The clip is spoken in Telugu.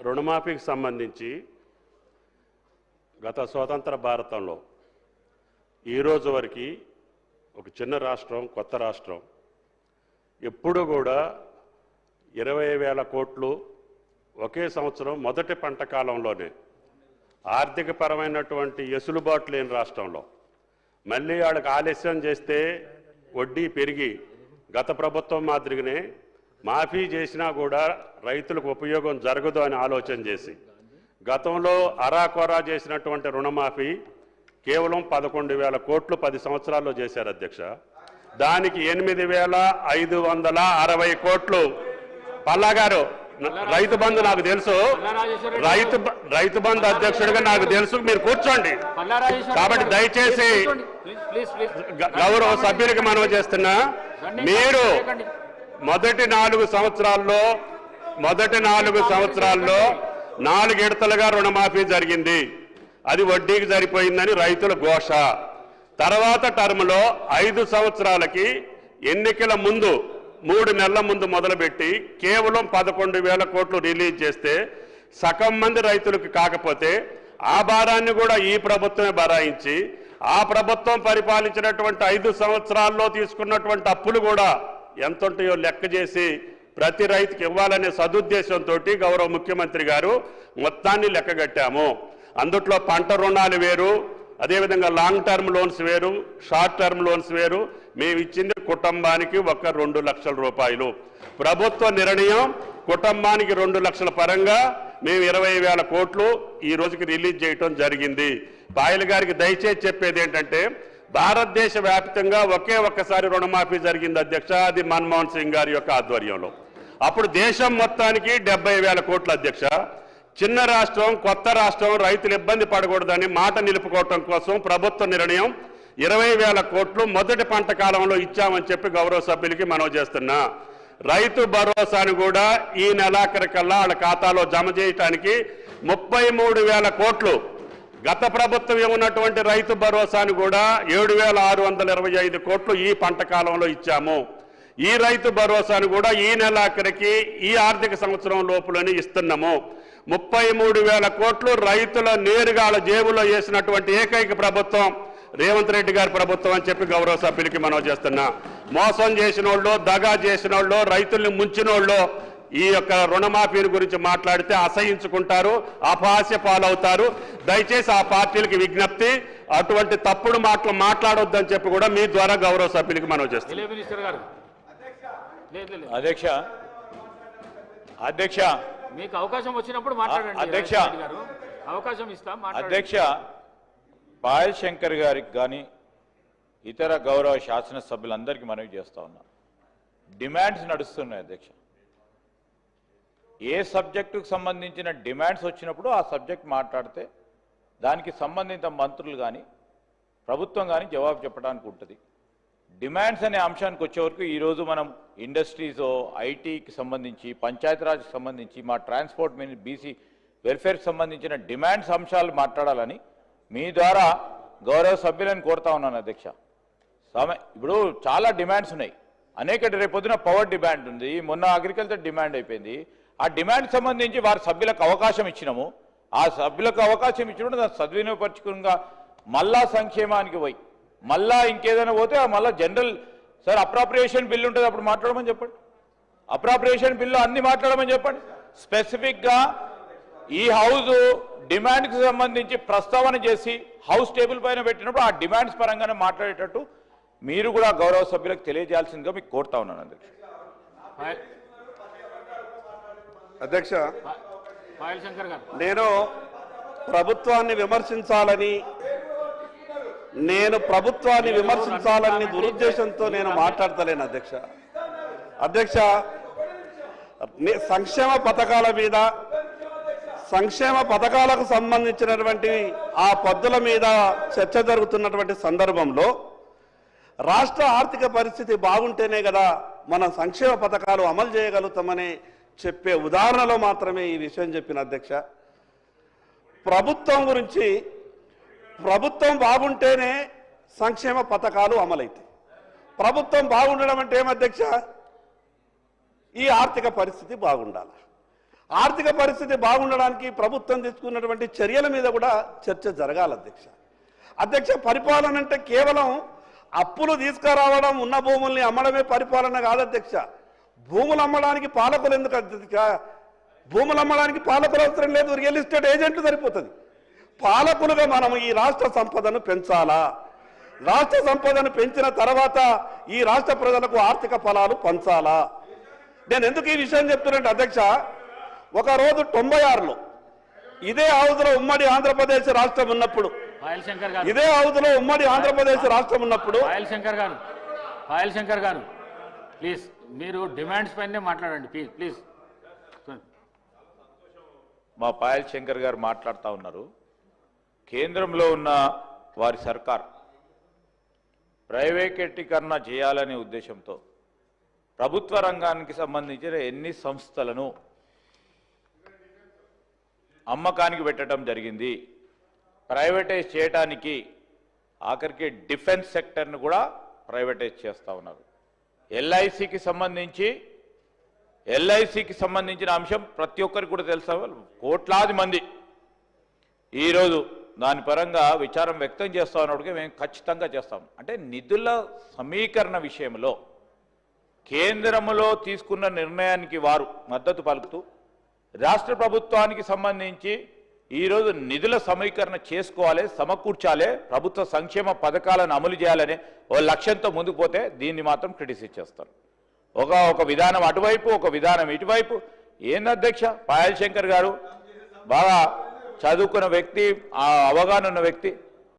రుణమాఫీకి సంబంధించి గత స్వతంత్ర భారతంలో ఈరోజు వరకు ఒక చిన్న రాష్ట్రం, కొత్త రాష్ట్రం ఎప్పుడు కూడా 20,000 కోట్లు ఒకే సంవత్సరం మొదటి పంట కాలంలోనే ఆర్థికపరమైనటువంటి ఎసులుబాటు లేని రాష్ట్రంలో మళ్ళీ వాళ్ళకి ఆలస్యం చేస్తే వడ్డీ పెరిగి గత ప్రభుత్వం మాదిరిగానే మాఫీ చేసినా కూడా రైతులకు ఉపయోగం జరగదు అని ఆలోచన చేసి గతంలో అరాకొరా చేసినటువంటి రుణమాఫీ కేవలం 11,000 కోట్లు 10 సంవత్సరాల్లో చేశారు అధ్యక్ష. దానికి 8,560 కోట్లు పల్లా గారు రైతు బంధు నాకు తెలుసు, రైతు బంధు అధ్యక్షుడిగా నాకు తెలుసు, మీరు కూర్చోండి. కాబట్టి దయచేసి గౌరవ సభ్యులకి మనవి చేస్తున్నా, మీరు మొదటి 4 సంవత్సరాల్లో 4 విడతలుగా రుణమాఫీ జరిగింది. అది వడ్డీకి సరిపోయిందని రైతుల ఘోష. తర్వాత టర్మ్లో 5 సంవత్సరాలకి ఎన్నికల ముందు 3 నెలల ముందు మొదలుపెట్టి కేవలం 11,000 కోట్లు రిలీజ్ చేస్తే సగం మంది రైతులకు కాకపోతే ఆ భారాన్ని కూడా ఈ ప్రభుత్వమే భరాయించి ఆ ప్రభుత్వం పరిపాలించినటువంటి 5 సంవత్సరాల్లో తీసుకున్నటువంటి అప్పులు కూడా ఎంత ఉంటాయో లెక్క చేసి ప్రతి రైతుకి ఇవ్వాలనే సదుద్దేశంతో గౌరవ ముఖ్యమంత్రి గారు మొత్తాన్ని లెక్కగట్టాము. అందుట్లో పంట రుణాలు వేరు, అదేవిధంగా లాంగ్ టర్మ్ లోన్స్ వేరు, షార్ట్ టర్మ్ లోన్స్ వేరు. మేము ఇచ్చింది కుటుంబానికి 2 లక్షల రూపాయలు. ప్రభుత్వ నిర్ణయం కుటుంబానికి 2 లక్షల పరంగా మేము 20,000 కోట్లు ఈ రోజుకి రిలీజ్ చేయటం జరిగింది. పాయల్ గారికి దయచేసి చెప్పేది ఏంటంటే, భారతదేశ వ్యాప్తంగా ఒక్కసారి రుణమాఫీ జరిగింది అధ్యక్ష, అది మన్మోహన్ సింగ్ గారి యొక్క ఆధ్వర్యంలో. అప్పుడు దేశం మొత్తానికి 70,000 కోట్లు అధ్యక్ష. చిన్న రాష్ట్రం, కొత్త రాష్ట్రం, రైతులు ఇబ్బంది పడకూడదని మాట నిలుపుకోవటం కోసం ప్రభుత్వ నిర్ణయం 20,000 కోట్లు మొదటి పంట కాలంలో ఇచ్చామని చెప్పి గౌరవ సభ్యులకి మనవి చేస్తున్నా. రైతు భరోసాను కూడా ఈ నెలాఖరికల్లా వాళ్ళ ఖాతాలో జమ చేయటానికి 33,000 కోట్లు, గత ప్రభుత్వం ఉన్నటువంటి రైతు భరోసాను కూడా 7,625 కోట్లు ఈ పంట కాలంలో ఇచ్చాము. ఈ రైతు భరోసాను కూడా ఈ నెలాఖరికి ఈ ఆర్థిక సంవత్సరం లోపులని ఇస్తున్నాము. 33,000 కోట్లు రైతుల నేరుగా జేబులో వేసినటువంటి ఏకైక ప్రభుత్వం రేవంత్ రెడ్డి గారి ప్రభుత్వం అని చెప్పి గౌరవ సభ్యులకి మనం చేస్తున్నా. మోసం చేసిన వాళ్ళు, దగా చేసిన వాళ్ళు, రైతుల్ని ముంచిన వాళ్ళు ఈ యొక్క రుణమాఫీని గురించి మాట్లాడితే అసహించుకుంటారు, అపహాస్య పాలవుతారు. దయచేసి ఆ పార్టీలకి విజ్ఞప్తి, అటువంటి తప్పుడు మాటలు మాట్లాడొద్దని చెప్పి కూడా మీ ద్వారా గౌరవ సభ్యులకి మనం చేస్తున్నాం. అధ్యక్ష మీకు అవకాశం వచ్చినప్పుడు మాట్లాడండి అధ్యక్ష. అవకాశం ఇస్తాం. అధ్యక్ష, పాయల్ శంకర్ గారికి కానీ ఇతర గౌరవ శాసనసభ్యులందరికీ మనవి చేస్తా ఉన్నా, డిమాండ్స్ నడుస్తున్నాయి అధ్యక్ష. ఏ సబ్జెక్టుకు సంబంధించిన డిమాండ్స్ వచ్చినప్పుడు ఆ సబ్జెక్ట్ మాట్లాడితే దానికి సంబంధిత మంత్రులు కానీ ప్రభుత్వం కానీ జవాబు చెప్పడానికి ఉంటుంది. డిమాండ్స్ అనే అంశానికి వచ్చేవరకు ఈరోజు మనం ఇండస్ట్రీస్, ఐటీకి సంబంధించి, పంచాయతీరాజ్కి సంబంధించి, మా ట్రాన్స్పోర్ట్ బీసీ వెల్ఫేర్కి సంబంధించిన డిమాండ్స్ అంశాలు మాట్లాడాలని మీ ద్వారా గౌరవ సభ్యులను కోరుతా ఉన్నాను అధ్యక్ష. ఇప్పుడు చాలా డిమాండ్స్ ఉన్నాయి, అనేక. రేపొద్దున పవర్ డిమాండ్ ఉంది, మొన్న అగ్రికల్చర్ డిమాండ్ అయిపోయింది. ఆ డిమాండ్ సంబంధించి వారి సభ్యులకు అవకాశం ఇచ్చినాము. ఆ సభ్యులకు అవకాశం ఇచ్చినప్పుడు దాన్ని సద్వినియోగపరచుకునిగా మళ్ళా సంక్షేమానికి పోయి మళ్ళా ఇంకేదైనా పోతే మళ్ళీ జనరల్ సార్ అప్రాప్రియేషన్ బిల్లు ఉంటుంది, అప్పుడు మాట్లాడమని చెప్పండి. అప్రాప్రియేషన్ బిల్లు అన్ని మాట్లాడమని చెప్పండి. స్పెసిఫిక్గా ఈ హౌస్ డిమాండ్కి సంబంధించి ప్రస్తావన చేసి హౌస్ టేబుల్ పైన పెట్టినప్పుడు ఆ డిమాండ్స్ పరంగానే మాట్లాడేటట్టు మీరు కూడా గౌరవ సభ్యులకు తెలియజేయాల్సిందిగా మీకు కోరుతా ఉన్నాను అధ్యక్ష. అధ్యక్ష, పాయల్ శంకర్ గారు, నేను ప్రభుత్వాన్ని విమర్శించాలని దురుద్దేశంతో నేను మాట్లాడతలేను అధ్యక్ష. అధ్యక్ష, సంక్షేమ పథకాల మీద, సంక్షేమ పథకాలకు సంబంధించినటువంటి ఆ పద్ధతుల మీద చర్చ జరుగుతున్నటువంటి సందర్భంలో రాష్ట్ర ఆర్థిక పరిస్థితి బాగుంటేనే కదా మన సంక్షేమ పథకాలు అమలు చేయగలుగుతామని చెప్పే ఉదాహరణలో మాత్రమే ఈ విషయం చెప్పిన అధ్యక్ష. ప్రభుత్వం బాగుంటేనే సంక్షేమ పథకాలు అమలైతాయి. ప్రభుత్వం బాగుండడం అంటే ఏం అధ్యక్ష? ఈ ఆర్థిక పరిస్థితి బాగుండాలి. ఆర్థిక పరిస్థితి బాగుండడానికి ప్రభుత్వం తీసుకున్నటువంటి చర్యల మీద కూడా చర్చ జరగాలి అధ్యక్ష. అధ్యక్ష, పరిపాలన అంటే కేవలం అప్పులు తీసుకురావడం, ఉన్న భూముల్ని అమ్మడమే పరిపాలన కాదు అధ్యక్ష. భూములు అమ్మడానికి పాలకులు ఎందుకు అధ్యక్ష? భూములు అమ్మడానికి పాలకులు అవసరం లేదు, రియల్ ఎస్టేట్ ఏజెంట్లు సరిపోతుంది. పాలకులుగా మనం ఈ రాష్ట్ర సంపదను పెంచాలా. రాష్ట్ర సంపదను పెంచిన తర్వాత ఈ రాష్ట్ర ప్రజలకు ఆర్థిక ఫలాలు పంచాలా. నేను ఎందుకు ఈ విషయం చెప్తున్నట్టు అధ్యక్ష, ఒకరోజు 96లో ఇదే హౌజ్లో ఉమ్మడి ఆంధ్రప్రదేశ్ రాష్ట్రం ఉన్నప్పుడు, పాయల్ శంకర్ గారు, ఇదే హౌజ్లో ఉమ్మడి ఆంధ్రప్రదేశ్ రాష్ట్రం ఉన్నప్పుడు పాయల్ శంకర్ గారు ప్లీజ్ మీరు డిమాండ్స్ పైనే మాట్లాడండి ప్లీజ్. మా పాయల్ శంకర్ గారు మాట్లాడుతూ ఉన్నారు. కేంద్రంలో ఉన్న వారి సర్కార్ ప్రైవేటీకరణ చేయాలనే ఉద్దేశంతో ప్రభుత్వ రంగానికి సంబంధించిన ఎన్ని సంస్థలను అమ్మకానికి పెట్టడం జరిగింది. ప్రైవేటైజ్ చేయడానికి ఆఖరికి డిఫెన్స్ సెక్టర్ను కూడా ప్రైవేటైజ్ చేస్తూ ఉన్నారు. ఎల్ఐసికి సంబంధించిన అంశం ప్రతి ఒక్కరికి కూడా తెలుసా. కోట్లాది మంది ఈరోజు దాని పరంగా విచారం వ్యక్తం చేస్తా ఉన్నప్పటికీ మేము ఖచ్చితంగా చేస్తాం. అంటే నిధుల సమీకరణ విషయంలో కేంద్రంలో తీసుకున్న నిర్ణయానికి వారు మద్దతు పలుకుతూ రాష్ట్ర ప్రభుత్వానికి సంబంధించి ఈరోజు నిధుల సమీకరణ చేసుకోవాలి, సమకూర్చాలి, ప్రభుత్వ సంక్షేమ పథకాలను అమలు చేయాలనే ఓ లక్ష్యంతో ముందుకు పోతే దీన్ని మాత్రం క్రిటిసైజ్ చేస్తారు. ఒక విధానం అటువైపు, ఒక విధానం ఇటువైపు. ఏంది అధ్యక్ష, పాయల్ శంకర్ గారు బాగా చదువుకున్న వ్యక్తి, ఆ అవగాహన ఉన్న వ్యక్తి.